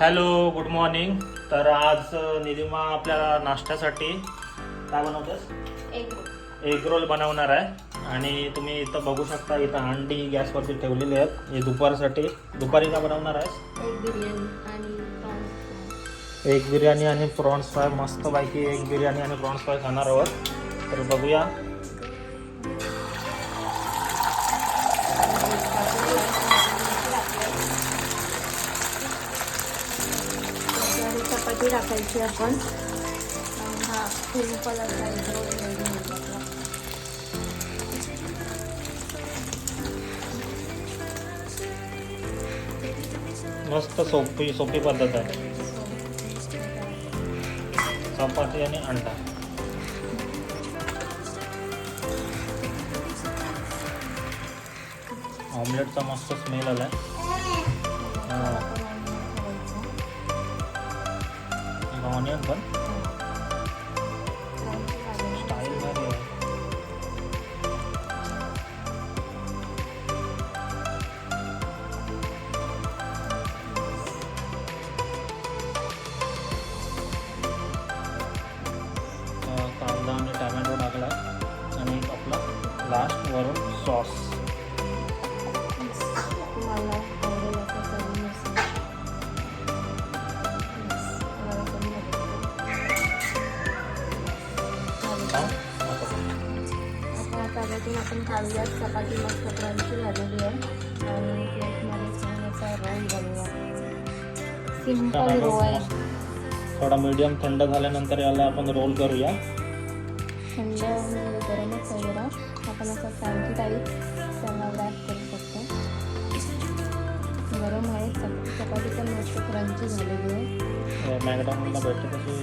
Hello, good morning. तर आज निलिमा आपल्याला नाश्त्यासाठी काय बनवतेस? एग रोल बनवणार आहे. आणि तुम्ही इथं बघू शकता, इथं अंडी गॅसवरती ठेवलेली आहेत. हे दुपारी का बनवणार आहेस? एग बिर्याणी आणि प्रॉन्स फ्राय. मस्त पैकी एग बिर्याणी आणि प्रॉन्स फ्राय खाणार आहोत. तर बघूया. चपाती टाकायची आपण. हा सिंपल असा मस्त सोपी पद्धत आहे. चपाती आणि अंडा. ऑमलेटचा मस्त स्मेल आलाय. ऑनियन पण स्टाईल भारी आहे. कांदा आणि टॅमॅटो टाकला आणि आपला लास्ट वरून सॉस. आपण काढूया. चपाती मस्त क्रंची झालेली आहे आणि प्लेटमध्ये छान असा रोल बनवूया. सिंपल रोल आहे. थोडा मीडियम थंड झाल्यानंतर याला आपण रोल करूया. थंड म्हणजे गरमच आहे जरा. आपण असं फ्रँकी टाईप त्याला रॅप करू शकतो. गरम आहे. चपाती पण मस्त क्रंची झालेली आहे. मॅकडॉनल्डला भेटते तशी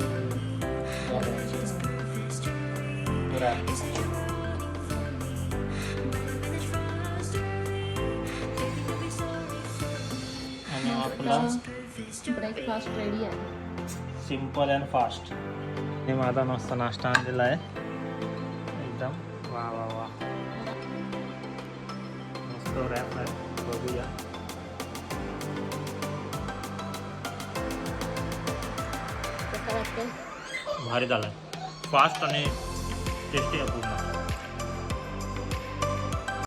आणि आपला ब्रेकफास्ट रेडी आहे. Simple and fast. हे माझा मस्त नाश्ता आणलेला आहे. एकदम वा वा वा. मस्त रॅप आहे. बघूया. कसं वाटतं? भारी झाला आहे. फास्ट आणि टेस्टी आहे पूर्ण.